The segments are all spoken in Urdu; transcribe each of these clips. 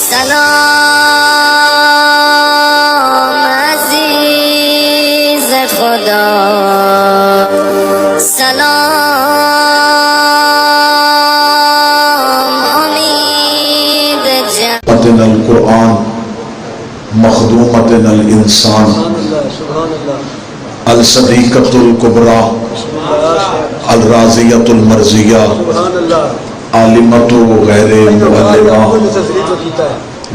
سلام عزیز خدا، سلام امید متن القرآن مخدومتن الانسان الصدیقۃ الکبریٰ الرازیۃ المرضیہ عالمۃ غیر معلمہ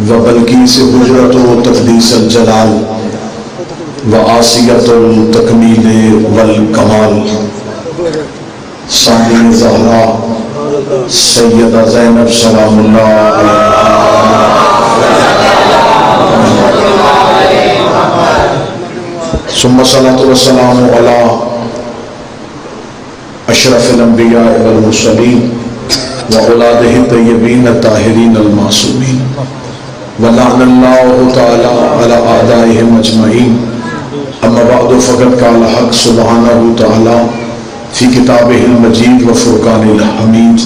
وبلقیس حجرۃ تقدیس الجلال وآسیۃ التکمیل والکمال ثانی زہرا سیدہ زینب سلام اللہ ثم الصلاۃ والسلام علی اشرف الانبیاء والمرسلین وأولادہ الطیبین الطاہرین المعصومین ولعن اللہ تعالی علی اعدائہم اجمعین اما بعد فقد قال حق سبحانہ تعالی فی کتابہ المجید وفرقان الحمید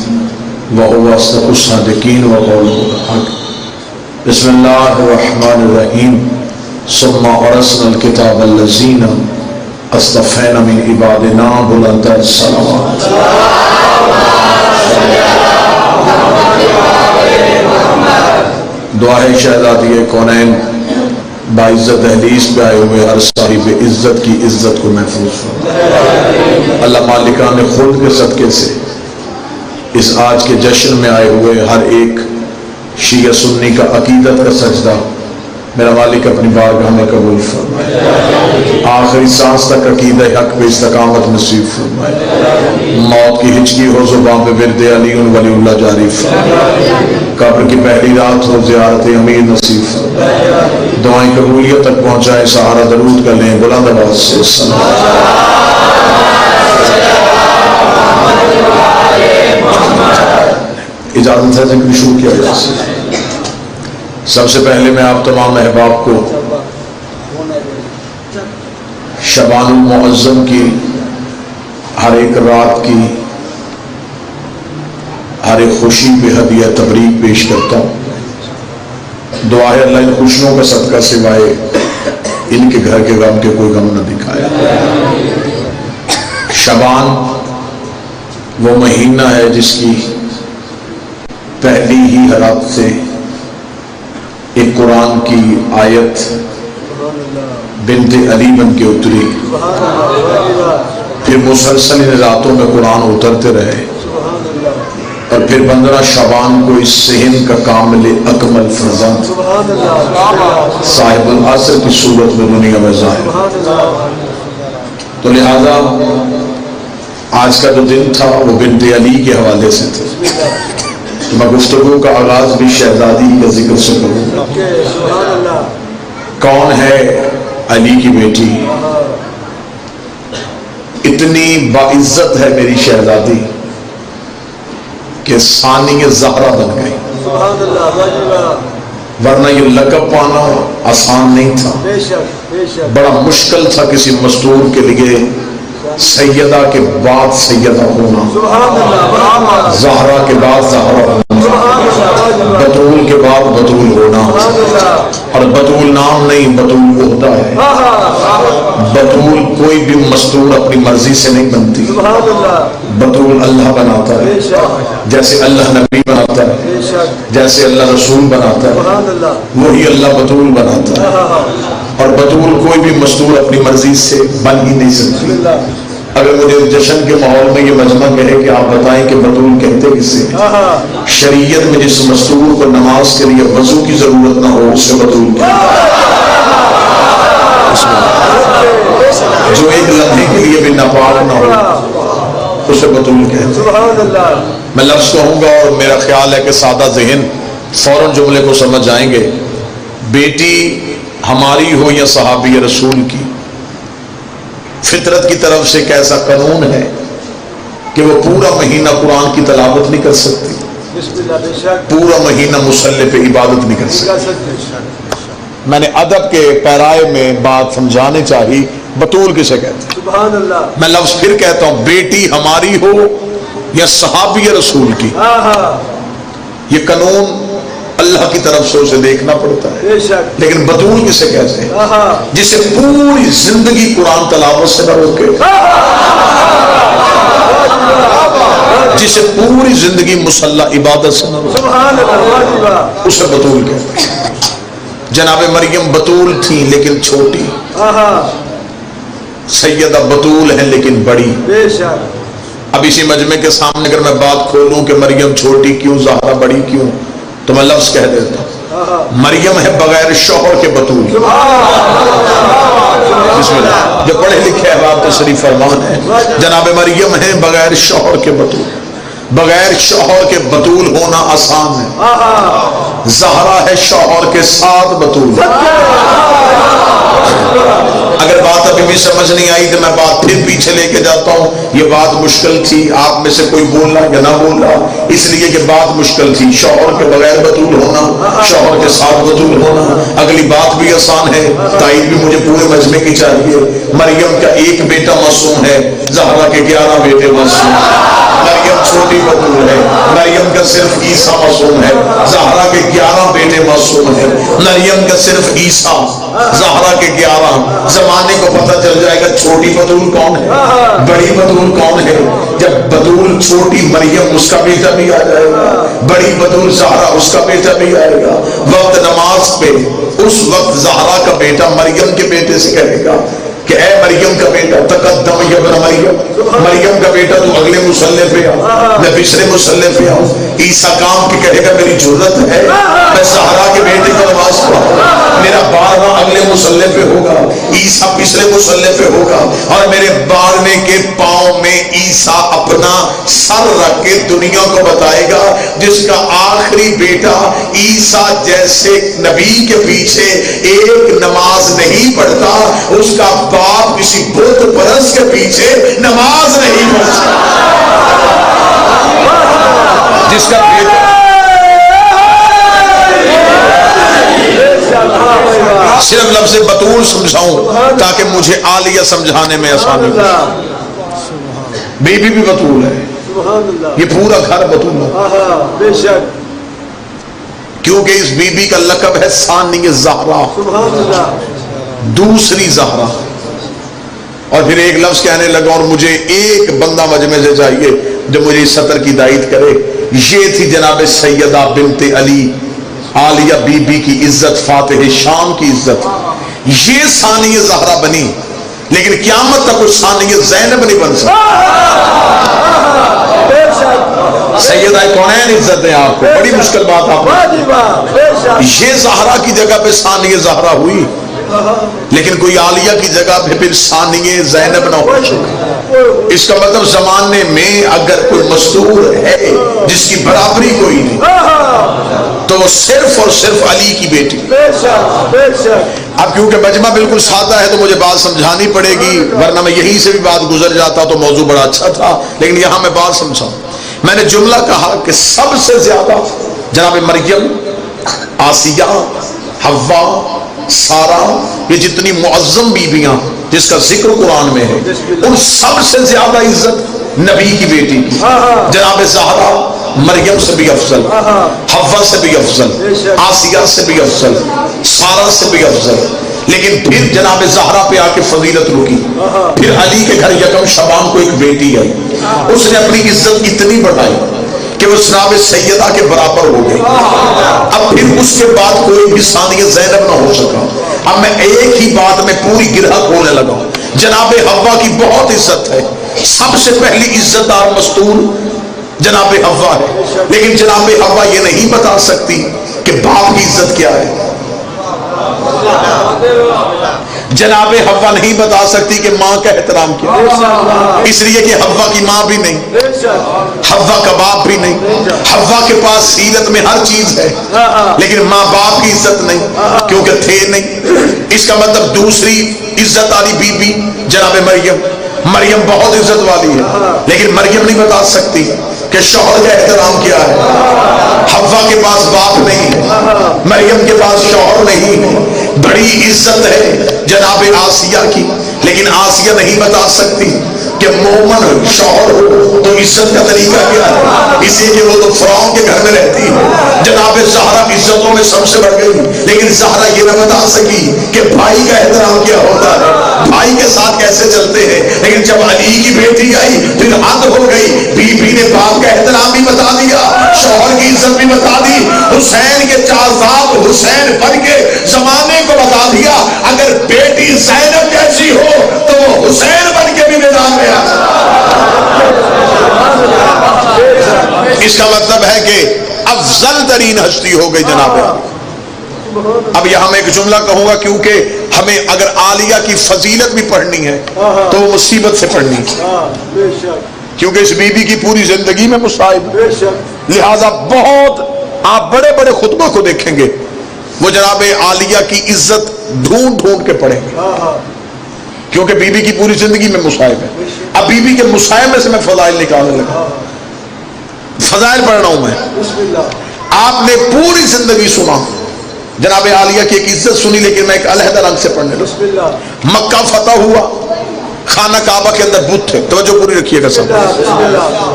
وهو اصدق الصادقین وقولہ الحق بسم اللہ الرحمن الرحیم ثم اورثنا الکتاب الذین اصطفینا من عبادنا بلند الصلوات دعا ہے شہزادی کونین باعزت دہلیز پہ آئے ہوئے ہر صاحب عزت کی عزت کو محفوظ فرمائے۔ اللہ مالکان خلد کے صدقے سے اس آج کے جشن میں آئے ہوئے ہر ایک شیعہ سنی کا عقیدت کا سجدہ میرا مالک اپنی بارگاہ میں قبول فرمائے، آخری سانس تک عقیدہ حق پہ استقامت نصیب فرمائے، موت کی ہچکی ہو زبان پہ ورد علی ولی اللہ جاری فرمائے، قبر کی پہلی رات ہو زیارت امیر نصیب فرمائے، دعائیں قبولیت تک پہنچائے، سہارا درود کر لیں بلند آواز سے اجازت ہے ذکر شروع کیا جائے۔ سب سے پہلے میں آپ تمام احباب کو شعبان المعظم کی ہر ایک رات کی ہر ایک خوشی پہ ہدیہ تبریک پیش کرتا ہوں۔ دعا ہے اللہ ان خوشیوں کا صدقہ سوائے ان کے گھر کے غم کے کوئی غم نہ دکھائے۔ شعبان وہ مہینہ ہے جس کی پہلی ہی رات سے ایک قرآن کی آیت بنت علی بن کے اتری، پھر مسلسل ان راتوں میں قرآن اترتے رہے، اور پھر 15 شعبان کو اس صحن کا کامل اکمل فرزند صاحب العصر کی صورت میں دنیا میں ظاہر۔ تو لہذا آج کا جو دن تھا وہ بنت علی کے حوالے سے تھا، میں گفتگو کا آغاز بھی شہزادی کا ذکر سے کروں گا۔ کون ہے علی کی بیٹی؟ اتنی باعزت ہے میری شہزادی کہ ثانی زہرا بن گئی، ورنہ یہ لقب پانا آسان نہیں تھا، بڑا مشکل تھا کسی مستور کے لیے سیدہ کے بعد سیدہ ہونا، زہرا کے بعد زہرا ہونا، بطول کے بعد بطول ہونا، اور بطول نام نہیں، بطول عہدہ ہے۔ بطول کوئی بھی مستور اپنی مرضی سے نہیں بنتی، بطول اللہ بناتا ہے، جیسے اللہ نبی بناتا ہے، جیسے اللہ رسول بناتا ہے، وہی اللہ بطول بناتا ہے، اور بطول کوئی بھی مستور اپنی مرضی سے بن ہی نہیں سکتی۔ اگر مجھے جشن کے ماحول میں یہ مجمع کہے کہ آپ بتائیں کہ بطول کہتے کسے، شریعت میں جس مستور کو نماز کے لیے وضو کی ضرورت نہ ہو اسے بطول کہتے ہیں، جو ایک لمحے کے لیے بھی ناپاک نہ ہو اسے بطول کہتے ہیں۔ میں لفظ کہوں گا اور میرا خیال ہے کہ سادہ ذہن فوراً جملے کو سمجھ جائیں گے۔ بیٹی ہماری ہو یا صحابی رسول کی، فطرت کی طرف سے ایک ایسا قانون ہے کہ وہ پورا مہینہ قرآن کی تلاوت نہیں کر سکتی، پورا مہینہ مصلی پہ عبادت نہیں کر سکتی۔ میں نے ادب کے پیرائے میں بات سمجھانے چاہی، بطول کسے کہتے ہیں؟ میں لفظ پھر کہتا ہوں، بیٹی ہماری ہو یا صحابی رسول کی، یہ قانون اللہ کی طرف سے اسے دیکھنا پڑتا ہے. لیکن بطول کسے کہتے ہیں؟ جسے پوری زندگی قرآن تلاوت سے نہ روکے، جسے پوری زندگی مصلی عبادت سے نہ روکے، اسے بطول کہتے ہیں. جناب مریم بطول تھی لیکن چھوٹی، سیدہ بطول ہے لیکن بڑی. اب اسی مجمع کے سامنے اگر میں بات کھولوں کہ مریم چھوٹی کیوں، زہرا بڑی کیوں، تو میں لفظ کہہ دیتا ہوں، مریم ہے بغیر شوہر کے بطول. بسم اللہ. جو پڑھے لکھے احباب تشریف فرمان ہے، جناب مریم ہے بغیر شوہر کے بطول. بغیر شوہر کے بطول ہونا آسان ہے، زہرا ہے شوہر کے ساتھ بطول. اگر بات ابھی بھی سمجھ نہیں آئی تو میں بات پھر پیچھے لے کے جاتا ہوں. یہ بات مشکل تھی، آپ میں سے کوئی بولنا یا نہ بولنا، اس لیے کہ بات مشکل تھی. شوہر کے بغیر بطول ہونا، شوہر کے ساتھ بطول ہونا. اگلی بات بھی آسان ہے، تائید بھی مجھے پورے مجمع کی چاہیے. مریم کا ایک بیٹا معصوم ہے، زہرا کے 11 بیٹے معصوم. مریم چھوٹی بطول ہے، مریم کا صرف عیسیٰ معصوم ہے، زہرا کے 11 بیٹے معصوم ہیں. مریم کا صرف عیسیٰ، زہرا کے 11. زمانے کو پتہ چل جائے گا چھوٹی بطول کون ہے، بڑی بطول کون ہے. جب بطول چھوٹی مریم اس کا بیٹا بھی آ جائے گا، بڑی بطول زہرا اس کا بیٹا بھی آئے گا. وقت نماز پہ اس وقت زہرا کا بیٹا مریم کے بیٹے سے کہے گا کہ اے مریم کا بیٹا، تقدم یا ابن مریم، مریم کا بیٹا تو اگلے مصلی پہ آؤ، میں پچھلے مصلی پہ آؤں. عیسیٰ کام کی کہے گا میری ضرورت ہے، میں زہرا کے بیٹے کو نماز پڑھاؤں، میرا بارہواں اگلے مصلی پہ ہوگا، عیسیٰ پچھلے مصلی پہ ہوگا، اور میرے 12ویں کے پاؤں میں عیسیٰ اپنا سر رکھ کے دنیا کو بتائے گا جس کا آخری بیٹا عیسیٰ جیسے نبی کے پیچھے ایک نماز نہیں پڑھتا، اس کا باپ کسی بت پرست کے پیچھے نماز نہیں پڑھ سکتا. جس کا بیٹا صرف لفظ بطول سمجھاؤں تاکہ مجھے عالیہ سمجھانے میں آسانی ہو. بی بی بھی بطول ہے، یہ پورا گھر بطول ہے، کیونکہ اس بی بی کا لقب ہے ثانی زہرا، دوسری زہرا. اور پھر ایک لفظ کہنے لگا، اور مجھے ایک بندہ مجمع سے چاہیے جو مجھے اس سطر کی تائید کرے. یہ تھی جناب سیدہ بنت علی عالیہ بی بی کی عزت، فاتح شام کی عزت. یہ ثانی زہرا بنی، لیکن قیامت تک اس ثانی زینب نہیں بن سکتی. سیدہ کونین عزت ہے آپ کو، بڑی مشکل بات آپ کو. یہ زہرا کی جگہ پہ ثانی زہرا ہوئی، لیکن کوئی عالیہ کی جگہ پہ پھر ثانی زینب نہ ہو سکا. اس کا مطلب زمانے میں اگر کوئی مستور ہے جس کی برابری کوئی نہیں تو وہ صرف اور صرف علی کی بیٹی. اب کیونکہ مجمع بالکل سادہ ہے تو مجھے بات سمجھانی پڑے گی، ورنہ میں یہیں سے بھی بات گزر جاتا تو موضوع بڑا اچھا تھا، لیکن یہاں میں بات سمجھاؤں. میں نے جملہ کہا کہ سب سے زیادہ جناب مریم، آسیہ، حوا، سارا، یہ جتنی معظم بیویاں جس کا ذکر قرآن میں ہے، ان سب سے زیادہ عزت نبی کی بیٹی کی. جناب زہرا مریم سے بھی افضل، حوا سے بھی افضل، آسیہ سے بھی افضل، سارا سے بھی افضل. لیکن پھر جناب زہرا پہ آ کے فضیلت رکی. پھر علی کے گھر یکم شبان کو ایک بیٹی آئی، اس نے اپنی عزت اتنی بڑھائی کہ وہ جناب سیدہ کے برابر ہو گئی. اب پھر اس کے بعد کوئی بھی ثانی زینب نہ ہو سکا. اب میں ایک ہی بات میں پوری گرہ کھولنے لگا ہوں. جناب حوا کی بہت عزت ہے، سب سے پہلی عزت دار مستور جناب حوا ہے، لیکن جناب حوا یہ نہیں بتا سکتی کہ باپ کی عزت کیا ہے. جناب حوا نہیں بتا سکتی کہ ماں کا احترام کیا، اس لیے کہ حوا کی ماں بھی نہیں، حوا کا باپ بھی نہیں. حوا کے پاس سیرت میں ہر چیز ہے، لیکن ماں باپ کی عزت نہیں، کیونکہ تھے نہیں. اس کا مطلب دوسری عزت والی بی بی جناب مریم. مریم بہت عزت والی ہے، لیکن مریم نہیں بتا سکتی کہ شوہر کا احترام کیا ہے. حوا کے پاس باپ نہیں ہے، مریم کے پاس شوہر نہیں ہے. بڑی عزت ہے جناب آسیہ کی، لیکن آسیہ نہیں بتا سکتی کہ مومن شوہر ہو تو عزت کا طریقہ کیا ہے، اسی لیے وہ تو فرعون کے گھر میں رہتی ہے. جناب زہرا عزت عورتوں میں سب سے بڑھ گئی، لیکن زہرا یہ نہ بتا سکی کہ بھائی کا احترام کیا ہوتا ہے، بھائی کے ساتھ کیسے چلتے ہیں۔ لیکن جب علی کی بیٹی آئی پھر حد ہو گئی، بی بی نے باپ کا احترام بھی بتا دیا، شوہر کی عزت بھی بتا دی، حسین کے چارزاد حسین بن کے زمانے کو بتا دیا اگر بیٹی زینب جیسی ہو تو وہ حسین بن کے بھی میدان میں آ۔ اس کا مطلب ہے کہ افضل ترین ہستی ہو گئی جناب۔ اب یہاں میں ایک جملہ کہوں گا کیونکہ ہمیں اگر عالیہ کی فضیلت بھی پڑھنی ہے تو مصیبت سے پڑھنی ہے، کیونکہ اس بی بی کی پوری زندگی میں مصائب، لہذا بہت آپ بڑے بڑے خطبہ کو دیکھیں گے وہ جناب عالیہ کی عزت ڈھونڈ ڈھونڈ کے پڑھیں گے، کیونکہ بی بی کی پوری زندگی میں مصائب ہے۔ اب بی بی کے مصائب میں سے میں فضائل نکالنے لگا، فضائل پڑھ رہا ہوں میں۔ آپ نے پوری زندگی سنا جناب عالیہ کی ایک عزت سنی، لیکن میں ایک علیحدہ رنگ سے پڑھنے لگا۔ مکہ فتح ہوا، خانہ کعبہ کے اندر بت تھے، توجہ پوری رکھیے گا سب،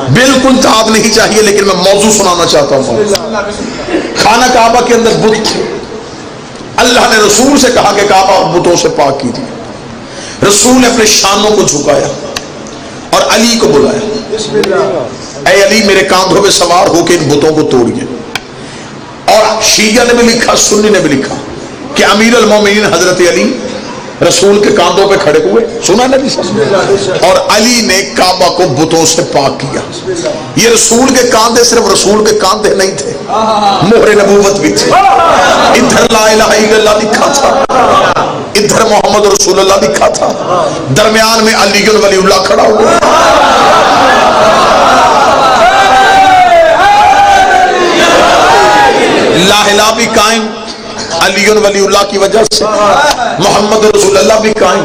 بالکل تعداد نہیں چاہیے لیکن میں موضوع سنانا چاہتا ہوں۔ خانہ کعبہ کے اندر بت تھے، اللہ نے رسول سے کہا کہ کعبہ بتوں سے پاک کیجیے، رسول نے اپنے شانوں کو جھکایا اور علی کو بلایا، اے علی میرے کاندھوں پہ سوار ہو کے ان بتوں کو توڑیے۔ اور شیعہ نے بھی لکھا، سنی نے بھی لکھا کہ امیر المومنین حضرت علی رسول کے کاندھوں پہ کھڑے ہوئے، سنا نبی صلی اللہ علیہ وسلم، اور علی نے کعبہ کو بتوں سے پاک کیا۔ یہ رسول کے کاندھے صرف رسول کے کاندھے نہیں تھے، مہر نبوت بھی تھی، ادھر لا الہ الا اللہ لکھا تھا، ادھر محمد رسول اللہ لکھا تھا، درمیان میں علی ولی اللہ کھڑا ہوا۔ لا الہ بھی قائم علی ولی اللہ کی وجہ سے، محمد رسول اللہ بھی قائم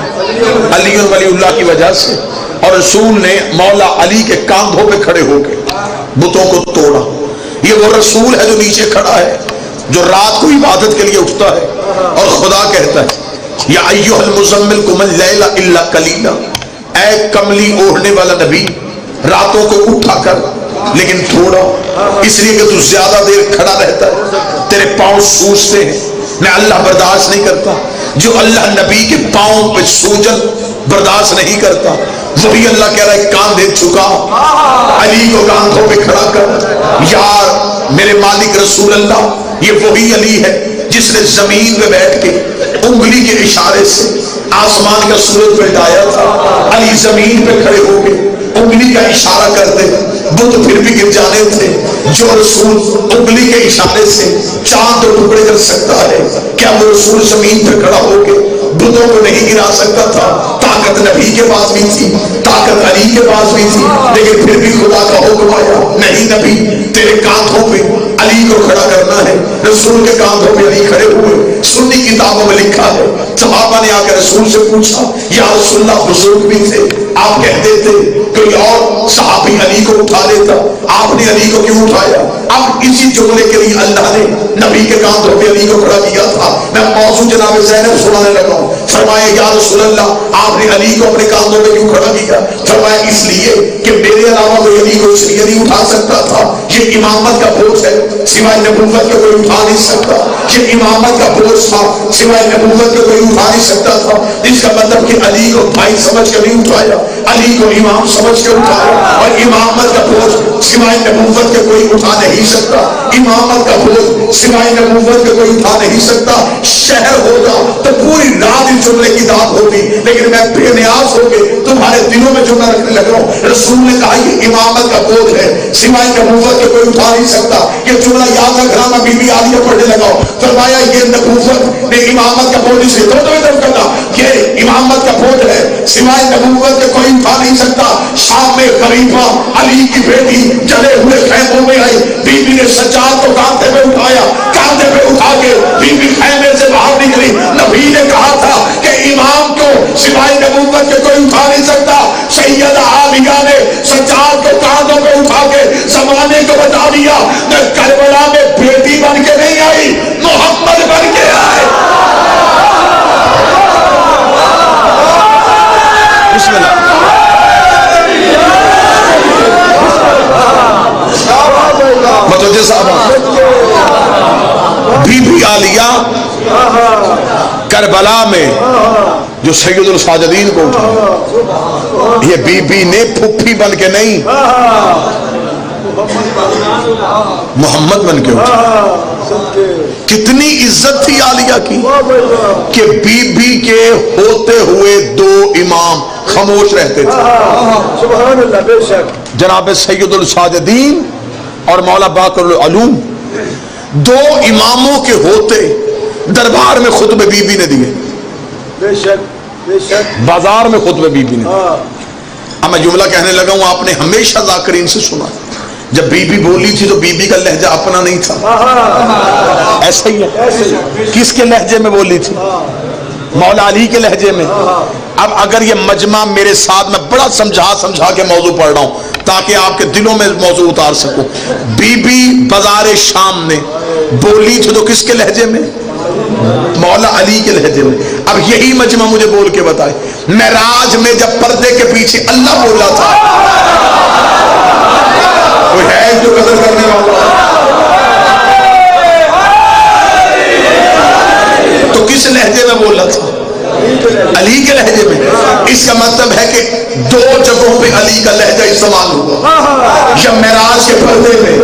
علی ولی اللہ کی وجہ سے، اور رسول نے مولا علی کے کاندھوں پہ کھڑے ہو کے بتوں کو توڑا۔ یہ وہ رسول ہے جو نیچے کھڑا ہے، جو رات کو عبادت کے لیے اٹھتا ہے اور خدا کہتا ہے یا ایھا المزمل قم اللیل الا قلیلا، اے کملی اوڑھنے والا نبی راتوں کو اٹھا کر لیکن تھوڑا، اس لیے کہ تو زیادہ دیر کھڑا رہتا ہے تیرے پاؤں سوجتے ہیں، میں اللہ برداشت نہیں کرتا۔ جو اللہ نبی کے پاؤں پہ سوجن برداشت نہیں کرتا، وہی اللہ کہہ رہا ہے کاندھے جھکا، علی کو کاندھوں پہ کھڑا کر۔ یار میرے مالک رسول اللہ، یہ وہی علی ہے جس نے زمین پہ بیٹھ کے انگلی کے اشارے سے آسمان کا سورج مٹایا تھا، علی زمین پہ کھڑے ہو کے انگلی کا اشارہ کرتے، بت پھر بھی گر جانے تھے۔ جو رسول انگلی کے اشارے سے چاند کو ٹکڑے کر سکتا ہے، کیا وہ رسول زمین پہ کھڑا ہو کے بتوں کو نہیں گرا سکتا تھا؟ طاقت نبی کے پاس بھی تھی، طاقت علی کے پاس بھی تھی، لیکن پھر بھی خدا کا حکم آیا نہیں نبی تیرے کاندھوں پہ علی کو کھڑا کرنا ہے۔ رسول کے کاندھوں پہ علی کھڑے ہوئے۔ سنی کتابوں میں لکھا ہے صحابہ نے آ کے رسول سے پوچھا یا رسول اللہ بزرگ بھی تھے، آپ کہتے تھے کوئی اور صحابی علی کو اٹھا لیتا، آپ نے علی کو کیوں اٹھایا؟ اب اسی جملے کے لیے اللہ نے نبی کے کاندھوں پہ علی کو کھڑا کیا تھا۔ میں موضوع جناب زینب سنانے لگا ہوں۔ فرمایا یا رسول اللہ آپ نے علی کو اپنے کاندھوں پہ کیوں کھڑا کیا؟ فرمایا اس لیے کہ میرے علاوہ کوئی علی کو اس لیے نہیں اٹھا سکتا تھا، یہ امامت کا بوجھ ہے، سوائے نبوت کے کوئی اٹھا نہیں سکتا، یہ امامت کا بوجھ تھا، سوائے نبوت کے کوئی اٹھا نہیں سکتا تھا۔ اس کا مطلب کہ علی کو بھائی سمجھ کے نہیں اٹھایا، علی کو امام سمجھ کے اٹھایا، اور امامت کا بوجھ سوائے نبوت کے کوئی اٹھا نہیں سکتا، امامت کا بوجھ سوائے نبوت کے کوئی اٹھا نہیں سکتا۔ شہر ہوگا تو پوری رات اس جملے کی داد ہوتی، لیکن میں بے نیاز ہو کے تمہارے دلوں میں جملہ رکھنے لگ رہا ہوں۔ رسول نے کہا یہ امامت کا بوجھ ہے، سوائے نبوت کے کوئی اٹھا نہیں سکتا۔ یہ جملہ یاد رکھنا، میں بی بی عالیہ پڑھنے لگا ہوں۔ فرمایا یہ نبوت نے امامت کا بوجھ سے کرنا، یہ امامت کا بوجھ ہے، سوائے نبوت کے کوئی اٹھا نہیں سکتا۔ شام میں غریبہ علی کی بیٹی جلے ہوئے خیموں میں آئی، بی بی نے سجاد کو کاندھے پہ اٹھایا، کاندھے پہ اٹھا کے بی بی خیمے سے باہر نکلی۔ نبی نے کہا تھا کہ امام کو سوائے نبوت کے کوئی اٹھا نہیں سکتا۔ سیدہ عالیہ نے سجاد کو کاندھوں پہ اٹھا کے زمانے کو بتا دیا کہ کربلا میں بیٹی بن کے نہیں آئی، محمد بن کے آئے۔ بسم اللہ۔ متوجہ صاحب، عالیہ کربلا میں جو سید الساجدین کو اٹھا، یہ بی بی نے پھپھی بن کے نہیں، محمد بن کے اٹھا۔ کتنی عزت تھی عالیہ کی کہ بی بی کے ہوتے ہوئے دو امام خاموش رہتے تھے، سبحان اللہ، بے شک جناب سید الساجدین اور مولا باقر العلوم، دو اماموں کے ہوتے دربار میں خطبے بی بی نے دیے، بے شک بے شک، بازار میں خطبے بی بی نے دیے۔ اب میں جملہ کہنے لگا ہوں، آپ نے ہمیشہ ذاکرین سے سنا، جب بی بی بولی تھی تو بی بی کا لہجہ اپنا نہیں تھا، ایسا ہی ہے۔ کس کے لہجے میں بولی تھی؟ مولا علی کے لہجے میں۔ اب اگر یہ مجمع میرے ساتھ، میں بڑا سمجھا کے موضوع پڑھ رہا ہوں تاکہ آپ کے دلوں میں موضوع اتار سکوں۔ بی بی بازار شام میں بولی تھی تو کس کے لہجے میں؟ مولا علی کے لہجے میں۔ اب یہی مجمع مجھے بول کے بتائے، معراج میں جب پردے کے پیچھے اللہ بولا تھا، کوئی ہے جو قدر کرنے والا؟ تو کس لہجے میں بولا تھا؟ علی کے لہجے میں۔ اس کا مطلب ہے کہ دو جگہوں پہ علی کا لہجہ استعمال ہوا، یا معراج کے پردے میں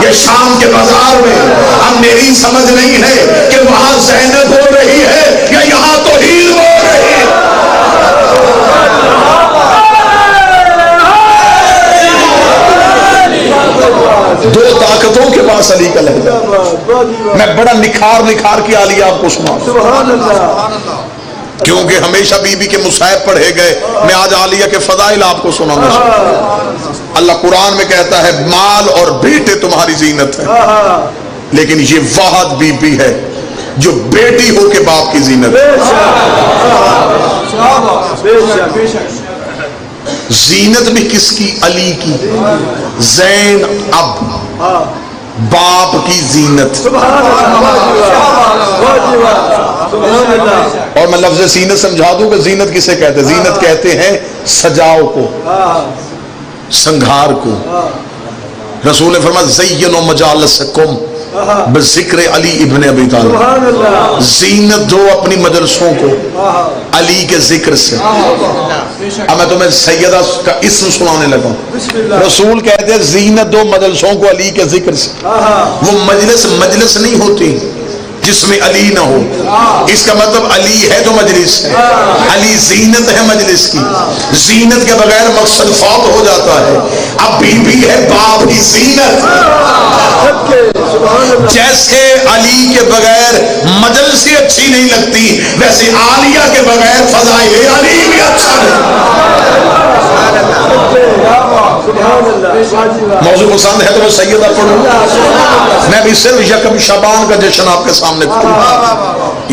یا شام کے بازار میں۔ اب میری سمجھ نہیں ہے کہ وہاں زینب بول رہی ہے یا یہاں توحید بول رہی ہے۔ دو طاقتوں کے پاس علی کا لہجہ۔ میں بڑا نکھار کے علی آپ کو سنا، سبحان اللہ، کیونکہ ہمیشہ بی بی کے مصائب پڑھے گئے، میں آج عالیہ کے فضائل آپ کو سناؤں گا۔ اللہ قرآن میں کہتا ہے مال اور بیٹے تمہاری زینت ہے، لیکن یہ واحد بی بی ہے جو بیٹی ہو کے باپ کی زینت ہے۔ زینت بھی کس کی؟ علی کی۔ زین اب باپ کی زینت۔ اور میں لفظ زینت سمجھا دوں کہ زینت کسے کہتے ہیں؟ زینت کہتے ہیں سجاؤ کو، سنگھار کو۔ رسول نے فرمایا زینوا مجالسکم بذکر علی ابن ابی طالب، زینت دو اپنی مجلسوں کو علی کے ذکر سے۔ اب میں تمہیں سیدہ کا اسم سنانے لگا ہوں۔ رسول کہتے ہیں زینت دو مجلسوں کو علی کے ذکر سے۔ وہ مجلس نہیں ہوتی جس میں علی نہ ہو، اس کا مطلب علی ہے تو مجلس ہے، علی زینت ہے مجلس کی۔ زینت کے بغیر مقصد فوت ہو جاتا ہے۔ اب بی بی ہے باپ کی زینت۔ جیسے علی کے بغیر مجلس اچھی نہیں لگتی، ویسے عالیہ کے بغیر فضائل علی بھی اچھا نہیں۔ موضوع پسند ہے تو میں سیدہ پڑھوں، میں بھی صرف یکم شعبان کا جشن آپ کے سامنے کروں۔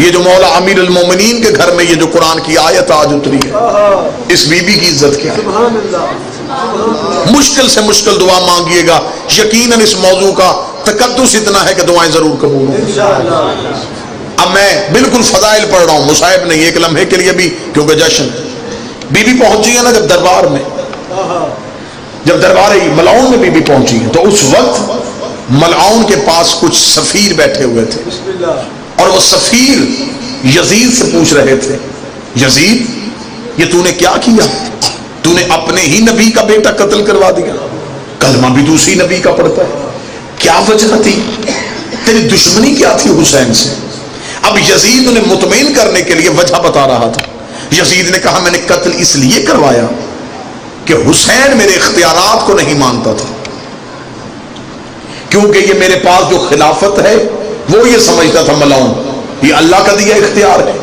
یہ جو مولا امیر المومنین کے گھر میں یہ جو قرآن کی آیت آج اتری ہے، اس بی بی کی عزت کیا ہے؟ مشکل سے مشکل دعا مانگیے گا، یقیناً اس موضوع کا تقدس اتنا ہے کہ دعائیں ضرور قبول ہوں۔ اب میں بالکل فضائل پڑھ رہا ہوں، مصائب نہیں، ایک لمحے کے لیے بھی، کیونکہ جشن بی بی پہنچی ہے نا جب دربار میں، جب دربار ملعون میں بی بی پہنچی ہے تو اس وقت ملعون کے پاس کچھ سفیر بیٹھے ہوئے تھے، اور وہ سفیر یزید سے پوچھ رہے تھے، یزید یہ تو نے کیا کیا؟ تو نے اپنے ہی نبی کا بیٹا قتل کروا دیا، کلمہ بھی دوسری نبی کا پڑھتا ہے، کیا وجہ تھی؟ تیری دشمنی کیا تھی حسین سے؟ اب یزید انہیں مطمئن کرنے کے لیے وجہ بتا رہا تھا۔ یزید نے کہا میں نے قتل اس لیے کروایا کہ حسین میرے اختیارات کو نہیں مانتا تھا، کیونکہ یہ میرے پاس جو خلافت ہے وہ یہ سمجھتا تھا ملعون یہ اللہ کا دیا اختیار ہے،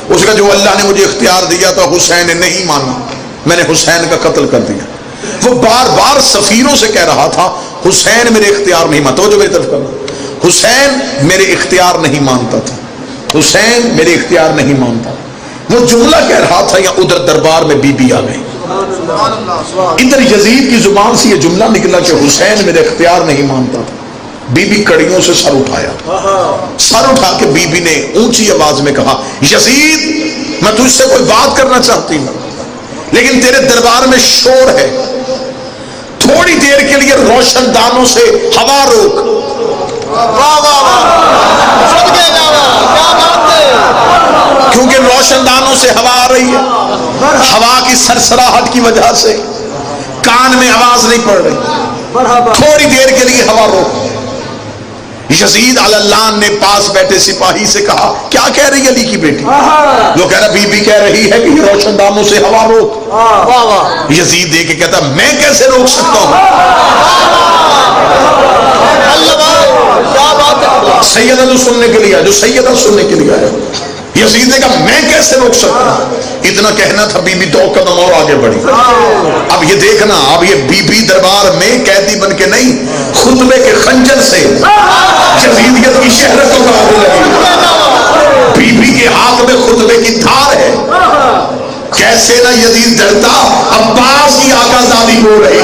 اس کا جو اللہ نے مجھے اختیار دیا تھا حسین نے نہیں مانا، میں نے حسین کا قتل کر دیا۔ وہ بار بار سفیروں سے کہہ رہا تھا حسین میرے اختیار نہیں مانتا، توجہ میری طرف کرنا، حسین میرے اختیار نہیں مانتا تھا، حسین میرے اختیار نہیں مانتا۔ وہ جملہ کہہ رہا تھا یا ادھر دربار میں بی بی آ گئی، ادھر یزید کی زبان سے یہ جملہ نکلا کہ حسین میرے اختیار نہیں مانتا تھا۔ بی بی کڑیوں سے سر اٹھایا، سر اٹھا کے بی بی نے اونچی آواز میں کہا یزید میں تجھ سے کوئی بات کرنا چاہتی ہوں لیکن تیرے دربار میں شور ہے، تھوڑی دیر کے لیے روشن دانوں سے ہوا روک۔ سے ہوا آ رہی ہے، ہوا کی سرسراہٹ کی وجہ سے کان میں آواز نہیں پڑ رہی، تھوڑی دیر کے لیے ہوا روک۔ یزید علی اللہ نے پاس بیٹھے سپاہی سے کہا کیا کہہ رہی علی کی بیٹی؟ وہ کہہ رہا بی بی کہہ رہی ہے کہ یہ روشن دانوں سے ہوا روک۔ یزید دیکھ کے کہتا میں کیسے روک سکتا ہوں؟ سیدہ جو سننے کے لیے آیا، جو سیدہ سننے کے لیے آیا، یزید نے کہا میں کیسے روک سکتا ہوں؟ اتنا کہنا تھا بی بی 2 قدم اور آگے بڑھی۔ اب یہ دیکھنا، اب یہ بی بی دربار میں قیدی بن کے نہیں، خطبے کے خنجر سے یزیدیت کی شہرت کو بڑھانے لگی۔ بی بی کے ہاتھ میں خطبے کی دھار ہے، کیسے نہ یزید ڈرتا، عباس کی آقا زادی بول رہی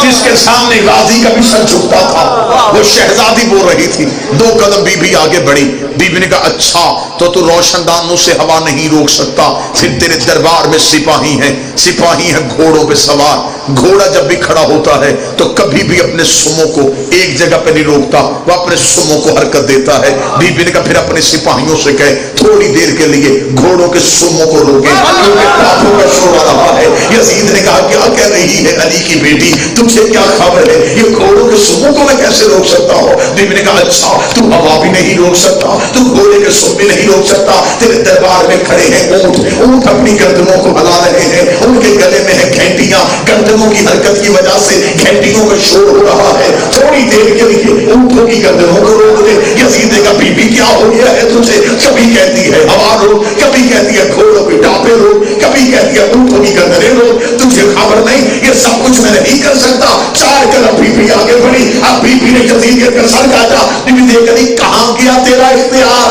جس کے سامنے غازی کا بھی سر جھکتا تھا، وہ شہزادی بول رہی تھی۔ 2 قدم بی بی آگے بڑھی، بی بی نے کہا اچھا تو روشن دانوں سے ہوا نہیں روک سکتا، پھر تیرے دربار میں سپاہی ہیں، سپاہی ہیں گھوڑوں پہ سوار، گھوڑا جب بھی کھڑا ہوتا ہے تو کبھی بھی اپنے سموں کو ایک جگہ پہ نہیں روکتا، وہ اپنے سموں کو حرکت دیتا ہے۔ بی بی نے کہا پھر اپنے سپاہیوں سے کہے تھوڑی دیر کے لیے گھوڑوں کے سموں کو روکے کیونکہ کافروں کا شور آ رہا ہے۔ یزید نے کہا کیا کہہ رہی ہے علی کی بیٹی، تم سے کیا خبر ہے، یہ گھوڑوں کے سموں کو میں کیسے روک سکتا ہوں؟ بی بی نے کہا اچھا تو ہوا بھی نہیں روک سکتا، تو گھوڑے کے سم بھی نہیں روک سکتا، تیرے دربار میں کھڑے ہیں اونٹ، اونٹ اپنی گردنوں کو ہلا رہے ہیں، ان کے گلے میں ہے گھنٹیاں، گردنوں کی حرکت کی وجہ سے گھنٹیوں کا شور ہو رہا ہے، تھوڑی دیر کے لیے اونٹوں کی گردنوں کو روک دے۔ یزید کا بی بی کیا ہو گیا ہے تجھے؟ کبھی کہتی ہے ہوا روک، کبھی کہتی ہے گھوڑوں کی ٹاپیں روک، کبھی کہتی ہے اونٹوں کی گردنیں روک، تجھے خبر نہیں یہ سب کچھ میں نہیں کر سکتا۔ 4 قدم بی بی آگے بڑھی، اب بی بی نے یزید کا سر کاٹا، بی بی دیکھ رہی کہاں گیا تیرا اختیار،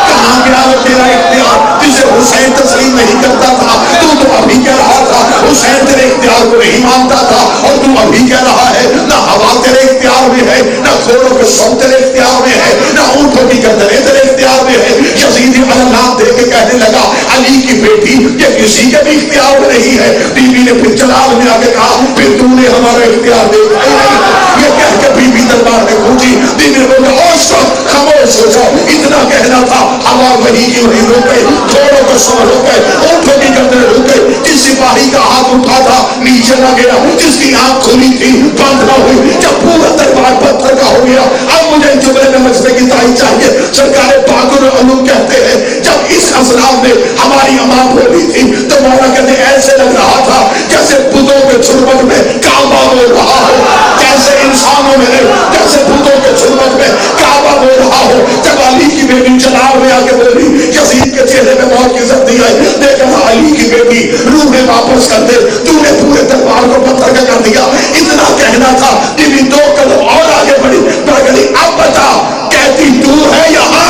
کہاں گیا وہ تیرا اختیار جسے حسین تسلیم نہیں کرتا تھا، تو ابھی کہہ رہا تھا حسین تیرے اختیار کو نہیں مانتا تھا، اور تو ابھی کہہ رہا ہے نہ ہوا تیرے اختیار میں ہے، نہ گھوڑوں کے سم تیرے اختیار میں ہے، نہ اونٹوں کی گردنیں تیرے اختیار میں ہے۔ یزید علامات دے کے کہنے لگا علی کی بیٹی یہ کسی کے بھی اختیار میں نہیں ہے۔ بی بی نے پھر جلال میں آ کے کہا پھر تو نے ہمارا اختیار دیکھا ہی نہیں، یہ کہہ کے بی بی دربار میں پہنچی، بی بی نے بولا اوش خاموش ہو جاؤ، اتنا کہنا تھا ہوا وہی کی وہی روک گئی، گھوڑوں کو سم روک گئے، اونٹوں کی گردنیں روک گئی، جس سپاہی کا ہاتھ اٹھا تھا نیچے نہ گیا، جس کی آنکھ کھلی تھی بند نہ ہوئی، جب پورا دربار پتھر کا ہو گیا۔ اب مجھے جملے میں مجھے کی تائید چاہیے، سرکار پاک العلوم کہتے ہیں جب اس اسلام میں ہماری امام بولی تھی تو مولا کہتے ایسے لگ رہا تھا جیسے بتوں کے چھڑمٹ میں کعبہ بول رہا ہو، جیسے انسانوں میں جیسے بتوں کے چھڑمٹ میں کعبہ بول رہا ہو۔ جب علی کی بیٹی جلال میں آ کے بولی یزید کے چہرے میں موت کی زردی آئی، دیکھا علی کی بیٹی روحیں واپس کر دے، تو نے پورے دربار کو پتھر کا کر دیا، اتنا کہنا تھا۔ بی بی 2 قدم اور آگے بڑھی، بڑھ گئی اب بتا کہتی تو ہے یہاں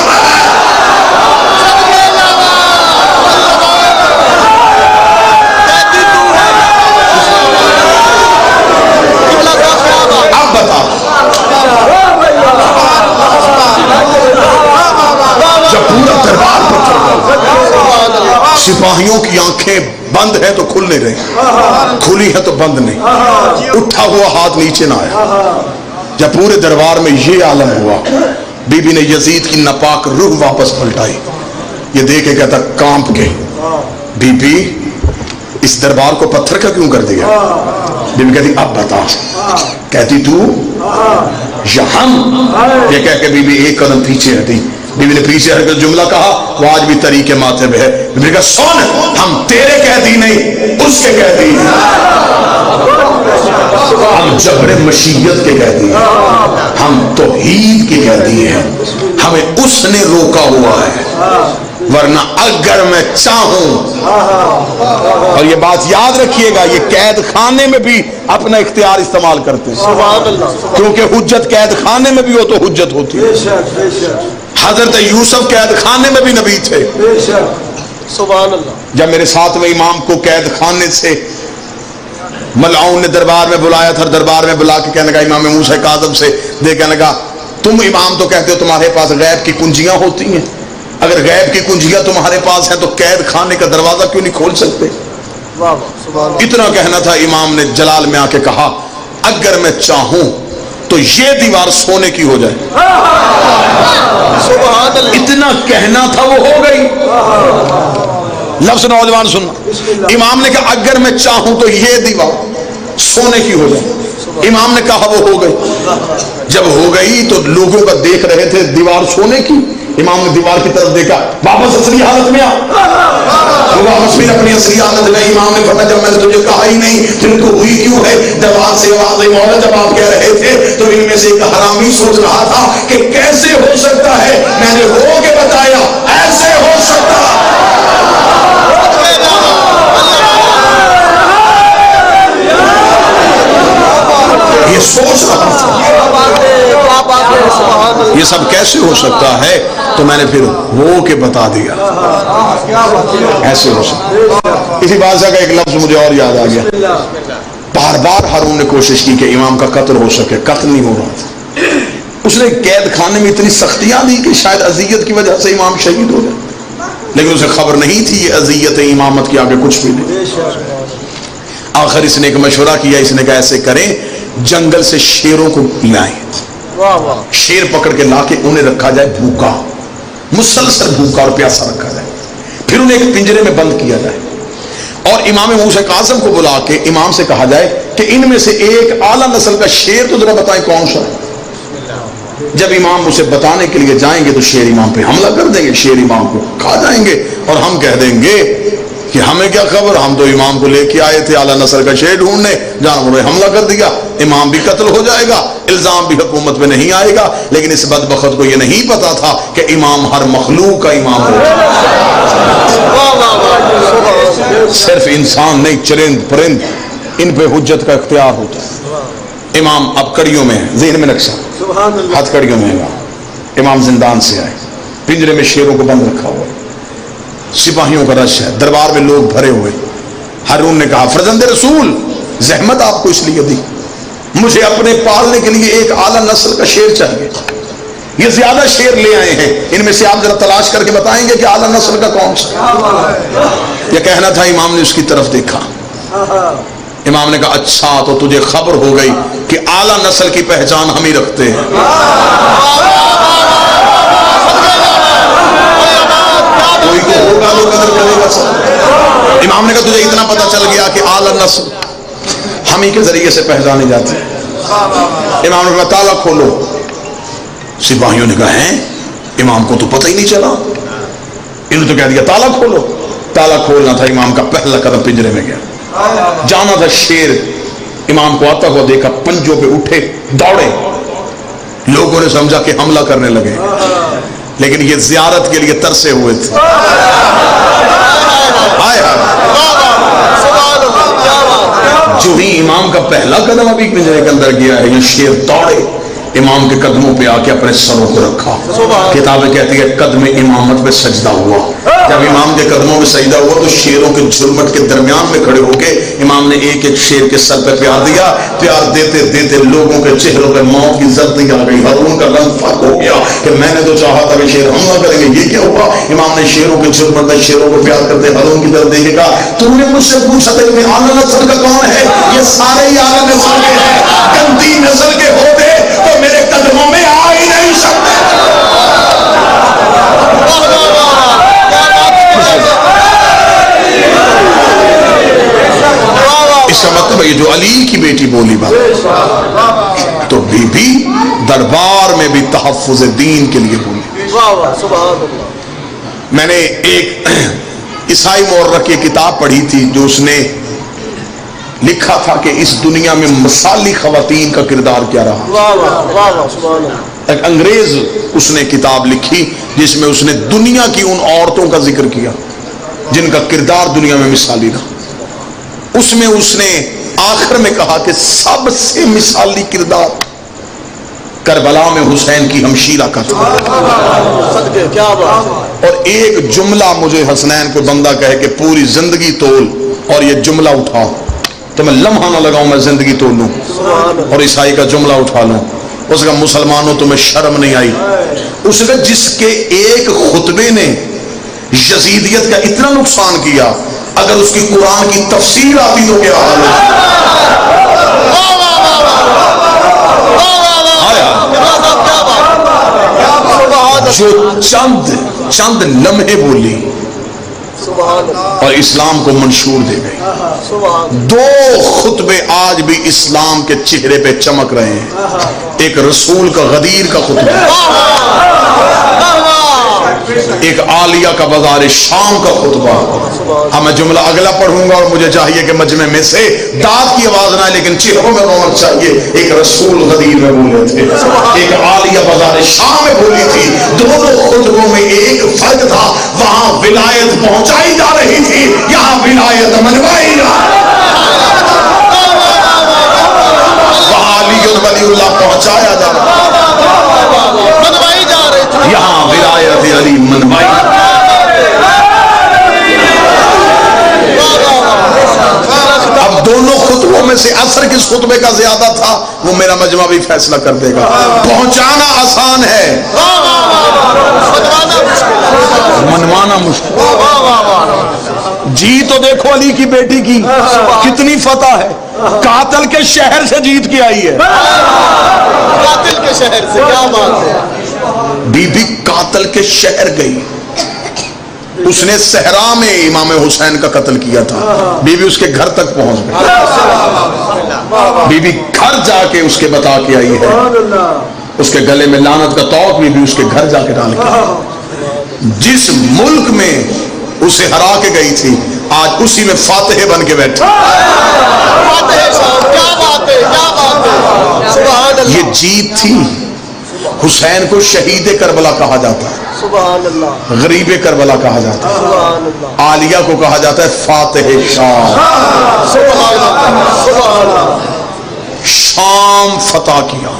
سپاہیوں کی آنکھیں بند ہے تو کھل نہیں رہی، کھلی ہے تو بند نہیں، اٹھا ہوا ہاتھ نیچے نہ آیا۔ جب پورے دربار میں یہ عالم ہوا، بی بی نے یزید کی ناپاک روح واپس پلٹائی، یہ دیکھ کے کہتا کانپ کے بی بی اس دربار کو پتھر کا کیوں کر دیا؟ بی بی کہتی اب بتا، کہتی تو یہاں، یہ کہہ کے بی بی 1 قدم پیچھے ہٹی، بی بی نے پیچھے ہٹ کر جملہ کہا وہ آج بھی طریقے ماتھے پہ ہے، بی بی نے کہا سن ہم تیرے قیدی نہیں اس کے قیدی ہیں، ہم جبر مشیت کے قیدی ہیں، ہم توحید کے قیدی ہیں، ہمیں اس نے روکا ہوا ہے، ورنہ اگر میں چاہوں، اور یہ بات یاد رکھیے گا یہ قید خانے میں بھی اپنا اختیار استعمال کرتے ہیں، کیونکہ حجت قید خانے میں بھی ہو تو حجت ہوتی ہے۔ حضرت یوسف قید خانے میں بھی نبی تھے، سبحان اللہ۔ جب میرے ساتھ میں امام کو قید خانے سے ملعون نے دربار میں بلایا تھا، دربار میں بلا کے کہنے لگا امام موسیٰ کاظم سے دیکھنے لگا تم امام تو کہتے ہو تمہارے پاس غیب کی کنجیاں ہوتی ہیں، اگر غیب کی کنجیاں تمہارے پاس ہیں تو قید خانے کا دروازہ کیوں نہیں کھول سکتے؟ اتنا کہنا تھا، امام نے جلال میں آ کے کہا اگر میں چاہوں تو یہ دیوار سونے کی ہو جائے. سبحان اللہ. اتنا کہنا تھا وہ ہو گئی. لفظ نوجوان سننا. امام نے کہا اگر میں چاہوں تو یہ دیوار سونے کی ہو جائے. امام نے کہا وہ ہو گئی. جب ہو گئی تو لوگوں کا دیکھ رہے تھے دیوار سونے کی. امام نے دیوار کی طرف دیکھا, واپس اصلی حالت میں واپس پھر اپنی اصلی حالت میں. امام نے فرمایا جب میں نے تجھے کہا ہی نہیں پھر تو ہوئی کیوں ہے. دیوار سے آواز آئی, مولا جب آپ کہہ رہے تھے تو ان میں سے ایک حرامی سوچ رہا تھا کہ کیسے ہو سکتا ہے. میں نے ہو کے بتایا ایسے ہو سکتا. یہ سوچ رہا تھا یہ سب کیسے ہو سکتا ہے, تو میں نے پھر ہو کے بتا دیا ایسے ہو سکتا. اسی بادشاہ کا ایک لفظ مجھے اور یاد آ گیا. بار بار ہارون نے کوشش کی کہ امام کا قتل ہو سکے, قتل نہیں ہو رہا تھا. اس نے قید خانے میں اتنی سختیاں دی کہ شاید اذیت کی وجہ سے امام شہید ہو جائے, لیکن اسے خبر نہیں تھی یہ اذیت امامت کے آگے کچھ بھی نہیں. آخر اس نے ایک مشورہ کیا. اس نے کہا ایسے کریں جنگل سے شیروں کو لائیں, شیر پکڑ کے لا کے انہیں رکھا جائے بھوکا, مسلسل بھوکا اور پیاسا رکھا جائے, پھر انہیں ایک پنجرے میں بند کیا جائے اور امام موسیٰ کاظم کو بلا کے امام سے کہا جائے کہ ان میں سے ایک اعلیٰ نسل کا شیر تو ذرا بتائیں کون سا ہے. جب امام اسے بتانے کے لیے جائیں گے تو شیر امام پہ حملہ کر دیں گے, شیر امام کو کھا جائیں گے اور ہم کہہ دیں گے کہ ہمیں کیا خبر, ہم تو امام کو لے کے آئے تھے اعلیٰ نسل کا شیر ڈھونڈنے, جانوروں نے حملہ کر دیا, امام بھی قتل ہو جائے گا, الزام بھی حکومت پہ نہیں آئے گا. لیکن اس بدبخت کو یہ نہیں پتا تھا کہ امام ہر مخلوق کا امام ہوتا ہے, صرف انسان نہیں, چرند پرند ان پہ حجت کا اختیار ہوتا ہے. امام اب کڑیوں میں ہے, ذہن میں نقشہ, ہاتھ کڑیوں میں ہے. امام زندان سے آئے, پنجرے میں شیروں کو بند رکھا ہوا, سپاہیوں کا رش ہے, دربار میں لوگ بھرے ہوئے. ہارون نے کہا فرزند رسول زحمت آپ کو اس لیے دی, مجھے اپنے پالنے کے لیے ایک اعلیٰ نسل کا شیر چاہیے. یہ زیادہ شیر لے آئے ہیں, ان میں سے آپ ذرا تلاش کر کے بتائیں گے کہ اعلیٰ نسل کا کون سا. یہ کہنا تھا. امام نے اس کی طرف دیکھا. امام نے کہا اچھا تو تجھے خبر ہو گئی کہ اعلیٰ نسل کی پہچان ہم ہی رکھتے ہیں. کوئی تو ہوگا جو قدر کرے گا سب. امام نے کہا تجھے اتنا پتہ چل گیا کہ اعلیٰ نسل ہم ہی کے ذریعے سے پہچانے جاتے ہیں. امام نے کہا تالا کھولو. سپاہیوں نے کہا ہیں امام کو تو پتہ ہی نہیں چلا, انہوں تو کہہ دیا تالا کھولو. تالا کھولنا تھا. امام کا پہلا قدم پنجرے میں گیا, جانا تھا. شیر امام کو آتا ہوا دیکھا, پنجوں پہ اٹھے دوڑے. لوگوں نے سمجھا کہ حملہ کرنے لگے, لیکن یہ زیارت کے لیے ترسے ہوئے تھے. جو ہی امام کا پہلا قدم ابھی پنجرے کے اندر گیا ہے, یہ شیر دوڑے امام کے قدموں پہ آ کے اپنے سروں کو رکھا. کتابیں کہتی ہے قدم امامت پہ سجدہ ہوا. جب امام کے قدموں میں سجدہ ہوا تو شیروں کے جھرمٹ کے درمیان میں کھڑے ہو کے امام نے ایک ایک شیر کے سر پہ پیار دیا. پیار دیتے دیتے لوگوں کے چہروں پہ موت کی زردی آ گئی. ہارون کا رنگ فرق ہو گیا کہ میں نے تو چاہا تھا کہ شیر حملہ کریں گے, یہ کیا ہوا. امام نے شیروں کے جھرمٹ میں شیروں کو پیار کرتے ہارون کی طرف دیکھے گا. تم نے مجھ سے پوچھا تھا کہ اعلیٰ نسل کا کون ہے, یہ سارے ہی اعلیٰ نسل کے ہیں. گندی نسل کے ہوتے تو میرے قدموں میں آ ہی نہیں سکتے. اس کا مطلب یہ جو علی کی بیٹی بولی بات تو بی بی دربار میں بھی تحفظ دین کے لیے بولی. میں نے ایک عیسائی مورخ کی کتاب پڑھی تھی جو اس نے لکھا تھا کہ اس دنیا میں مثالی خواتین کا کردار کیا رہا. ایک انگریز اس نے کتاب لکھی جس میں اس نے دنیا کی ان عورتوں کا ذکر کیا جن کا کردار دنیا میں مثالی رہا. اس میں اس نے آخر میں کہا کہ سب سے مثالی کردار کربلا میں حسین کی ہمشیرہ کا تھا. اور ایک جملہ مجھے حسنین کو بندہ کہے کہ پوری زندگی تول اور یہ جملہ اٹھاؤ تو میں لمحہ نہ لگاؤں, میں زندگی تول لوں اور عیسائی کا جملہ اٹھا لوں. اس کا مسلمانوں تمہیں شرم نہیں آئی. اس کا جس کے ایک خطبے نے یزیدیت کا اتنا نقصان کیا, اگر اس کی قرآن کی تفسیر آتی تو کیا حال ہے. جو چند لمحے بولی اور اسلام کو منشور دے گئی. 2 خطبے آج بھی اسلام کے چہرے پہ چمک رہے ہیں. ایک رسول کا غدیر کا خطبہ، ایک عالیہ کا بازار شام کا خطبہ. اب میں جملہ اگلا پڑھوں گا اور مجھے چاہیے کہ مجمع میں سے داد کی آواز نہ آئے لیکن چہروں میں رونق چاہیے. ایک رسول غدیر میں بولے تھے، ایک عالیہ بازار شام میں بولی تھی. دونوں خطبوں میں ایک فرق تھا، وہاں ولایت پہنچائی جا رہی تھی، یہاں ولایت منوائی جا رہی تھی. وہاں علی ولی اللہ پہنچایا جا رہا منوائی جا رہی تھی، یہاں ولایت علی منوائی. اب دونوں خطبوں میں سے اثر کس خطبے کا زیادہ تھا وہ میرا مجمع بھی فیصلہ کر دے گا. پہنچانا آسان ہے، منوانا مشکل. جی تو دیکھو علی کی بیٹی کی کتنی فتح ہے، قاتل کے شہر سے جیت کے آئی ہے. قاتل کے شہر سے، کیا بات ہے. بی بی قاتل کے شہر گئی. اس نے صحرا میں امام حسین کا قتل کیا تھا، بی بی اس کے گھر تک پہنچ گئی. بی بی گھر جا کے اس کے بتا کے آئی ہے. اس کے گلے میں لعنت کا توق بی بی اس کے گھر جا کے ڈال کے. جس ملک میں اسے ہرا کے گئی تھی آج اسی میں فاتح بن کے بیٹھے. کیا بات ہے، کیا بات ہے. سبحان اللہ. یہ جیت تھی. حسین کو شہید کربلا کہا جاتا ہے، سبحان اللہ. غریب کربلا کہا جاتا ہے. سبحان اللہ. عالیہ کو کہا جاتا ہے فاتح شام. سبحان اللہ. سبحان اللہ. شام فتح کیا.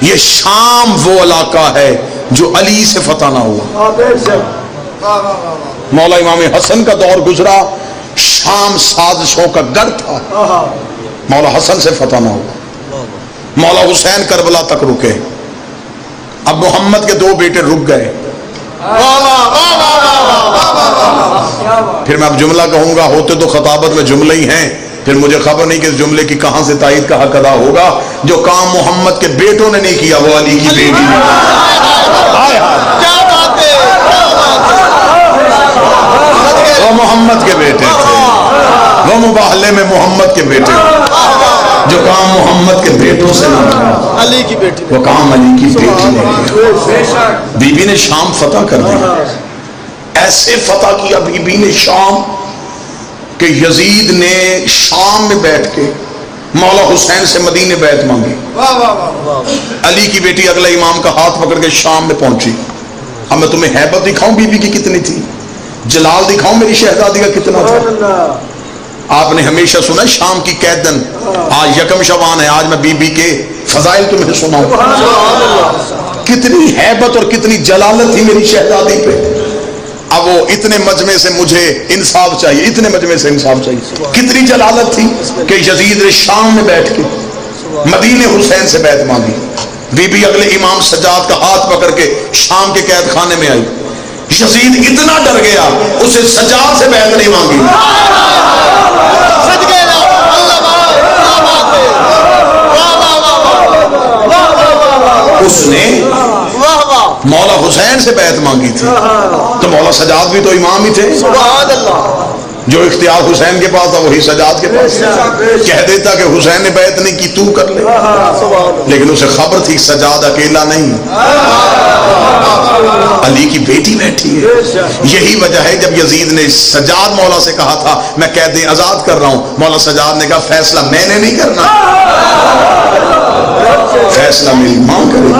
یہ شام وہ علاقہ ہے جو علی سے فتح نہ ہوا. مولا امام حسن کا دور گزرا، شام سازشوں کا گڑھ تھا، مولا حسن سے فتح نہ ہوا. مولا حسین کربلا تک رکے. اب محمد کے 2 بیٹے رک گئے. پھر میں اب جملہ کہوں گا، ہوتے تو خطابت میں جملے ہی ہیں، پھر مجھے خبر نہیں کہ اس جملے کی کہاں سے تائید کا حق ادا ہوگا. جو کام محمد کے بیٹوں نے نہیں کیا وہ علی کی بیٹی نے. کیا بات ہے، کیا بات ہے. وہ محمد کے بیٹے تھے، وہ مباہلے میں محمد کے بیٹے تھے. جو کام محمد کے بیٹوں سے نہ کیا علی کی بیٹی، وہ کام علی کی بیٹی نے کیا. بی بی نے شام فتح کر دیا. ایسے فتح کیا بی بی نے شام کہ یزید نے شام میں بیٹھ کے مولا حسین سے مدینے بیعت مانگی. علی کی بیٹی اگلا امام کا ہاتھ پکڑ کے شام میں پہنچی. اب میں تمہیں ہیبت دکھاؤں بی بی کی کتنی تھی، جلال دکھاؤں میری شہزادی کا کتنا تھا. آپ نے ہمیشہ سنا شام کی قیدن، آج یکم شعبان ہے، آج میں بی بی کے فضائل تمہیں سناؤں. کتنی ہیبت اور کتنی جلالت تھی میری شہزادی پہ. اب وہ اتنے مجمع سے مجھے انصاف چاہیے، اتنے مجمع سے انصاف چاہیے. کتنی جلالت تھی کہ یزید نے شام میں بیٹھ کے مدینے حسین سے بیعت مانگی. بی بی اگلے امام سجاد کا ہاتھ پکڑ کے شام کے قید خانے میں آئی. یزید اتنا ڈر گیا اسے سجاد سے بیعت نہیں مانگی. اس نے مولا حسین سے بیعت مانگی تھی تو مولا سجاد بھی تو امام ہی تھے. سبحان اللہ. جو اختیار حسین کے پاس تھا وہی سجاد کے پاس. کہہ دیتا کہ حسین نے بیعت نہیں کی تو کر لے، لیکن اسے خبر تھی سجاد اکیلا نہیں، علی کی بیٹی بیٹھی ہے. یہی وجہ ہے جب یزید نے سجاد مولا سے کہا تھا میں قید آزاد کر رہا ہوں، مولا سجاد نے کہا فیصلہ میں نے نہیں کرنا، فیصلہ میری ماں کرے.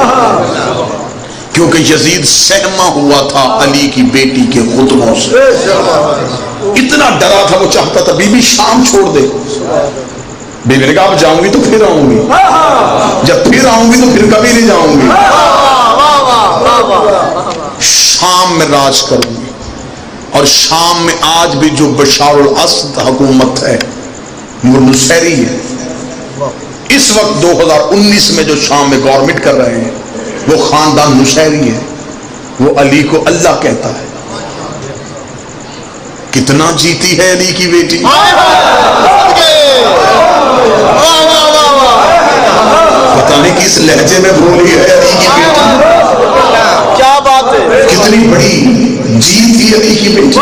کیونکہ یزید سہما ہوا تھا علی کی بیٹی کے خطبوں سے، اتنا ڈرا تھا وہ چاہتا تھا بی بی شام چھوڑ دے. بی بی نے کہا اب جاؤں گی تو پھر آؤں گی، جب پھر آؤں گی تو پھر کبھی نہیں جاؤں گی، شام میں راج کروں گی. اور شام میں آج بھی جو بشار الاسد حکومت ہے وہ نصیری ہے. اس وقت 2019 میں جو شام میں گورنمنٹ کر رہے ہیں وہ خاندان نصیری ہے، وہ علی کو اللہ کہتا ہے. کتنا جیتی ہے علی کی بیٹی. پتہ نہیں کس لہجے میں بولی ہے علی کی بیٹی. کیا بات اتنی بڑی جیت تھی علی کی بیٹی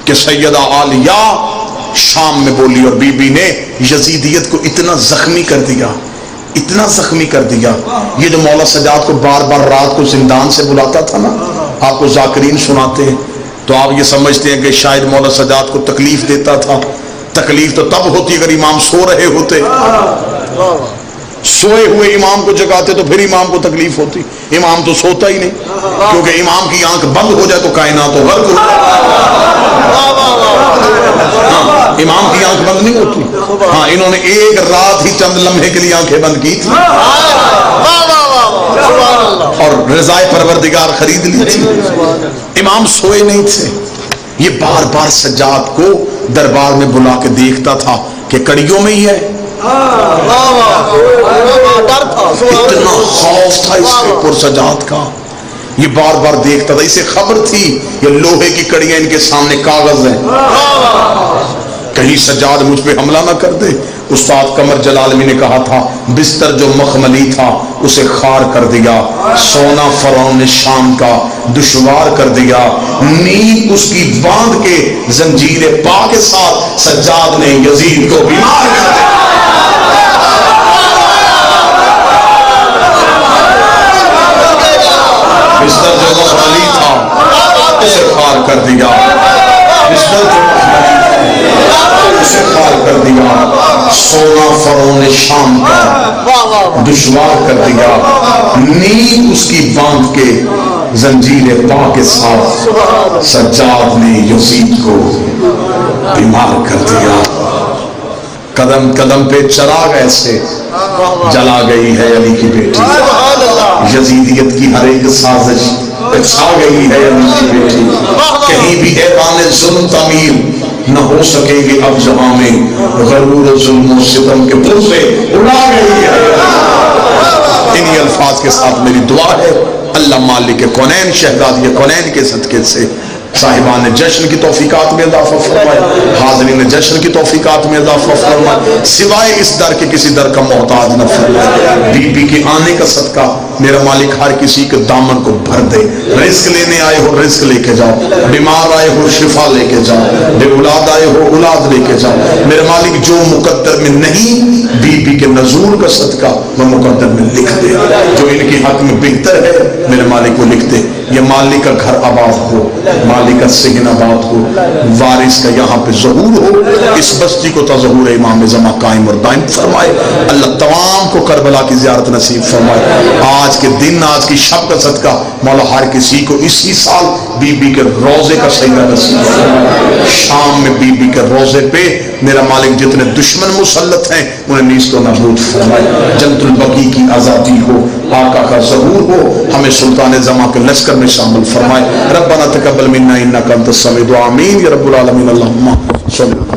کہ سیدہ عالیہ شام میں بولی اور بی بی نے یزیدیت کو اتنا زخمی کر دیا، اتنا زخمی کر دیا. یہ جو مولا سجاد کو بار بار رات کو زندان سے بلاتا تھا نا، آپ کو ذاکرین سناتے ہیں تو آپ یہ سمجھتے ہیں کہ شاید مولا سجاد کو تکلیف دیتا تھا. تکلیف تو تب ہوتی اگر امام سو رہے ہوتے. سوئے ہوئے امام کو جگاتے تو پھر امام کو تکلیف ہوتی. امام تو سوتا ہی نہیں، کیونکہ امام کی آنکھ بند ہو جائے تو کائنات تو غرق ہو جائے. امام کی آنکھ بند نہیں ہوتی. ہاں، انہوں نے ایک رات ہی چند لمحے کے لیے آنکھیں بند کی تھی اور رضائے پروردگار خرید لی تھی. امام سوئے نہیں تھے. یہ بار بار سجاد کو دربار میں بلا کے دیکھتا تھا کہ کڑیوں میں ہی ہے. اتنا خوف تھا اس کے اوپر سجاد کا. یہ بار بار دیکھتا تھا. اسے خبر تھی یہ لوہے کی کڑیاں ان کے سامنے کاغذ ہیں، کہیں سجاد مجھ پہ حملہ نہ کر دے. استاد قمر جلالمی نے کہا تھا بستر جو مخملی تھا اسے خار کر دیا، سونا فرعون نے شام کا دشوار کر دیا، نیند اس کی باندھ کے زنجیر پا کے ساتھ سجاد نے یزید کو بیمار کر دیا. بستر جو مخملی تھا اسے خار کر دیا، بستر جو مخملی اسے خار کر دیا، سونا فرعون شام کا دشوار کر دیا، نیند اس کی باندھ کے زنجیر پا کے ساتھ سجاد نے یزید کو بیمار کر دیا. قدم قدم پہ چراغ ایسے جلا گئی ہے علی کی بیٹی. یزیدیت کی ہر ایک سازش چھا گئی ہے علی کی بیٹی. کہیں بھی اعلان ظلم تعمیر نہ ہو سکیں گے اب جہاں میں، غرور ظلم و ستم کے پرزے اڑا گئی ہے. انہی الفاظ کے ساتھ میری دعا ہے اللہ مالک کونین شہزادی کونین کے صدقے سے صاحبان جشن کی توفیقات میں اضافہ فرمائے، حاضرین جشن کی توفیقات میں اضافہ فرمائے، سوائے اس در کے کسی در کا محتاج نہ فرمائے. بی بی کے آنے کا صدقہ میرا مالک ہر کسی کے دامن کو بھر دے. رزق لینے آئے ہو رزق لے کے جاؤ، بیمار آئے ہو شفا لے کے جاؤ، بے اولاد آئے ہو اولاد لے کے جاؤ. میرا مالک جو مقدر میں نہیں بی بی کے نزول کا صدقہ وہ مقدر میں لکھ دے. جو ان کے حق میں بہتر ہے میرے مالک کو لکھ دے. یہ مالک کا گھر آباد ہو، مالک کا سجن آباد ہو، وارث کا یہاں پہ ظہور ہو. اس بستی کو تظہور امام زمان قائم اور دائم فرمائے. اللہ تمام کو کربلا کی زیارت نصیب فرمائے. آج کے دن آج کی شب کا صدقہ مولا ہر کسی کو اسی سال بی بی کے روزے کا سجدہ نصیب فرمائے. شام میں بی بی کے روزے پہ میرا مالک جتنے دشمن مسلط ہیں انہیں نیست و نابود فرمائے. جنت البقیع کی آزادی ہو، آقا کا ظہور ہو، ہمیں سلطان زمان کے لشکر میں شامل فرمائے. ربنا تقبل منا انک انت السمیع العلیم. یا رب العالمین اللہم صلی اللہ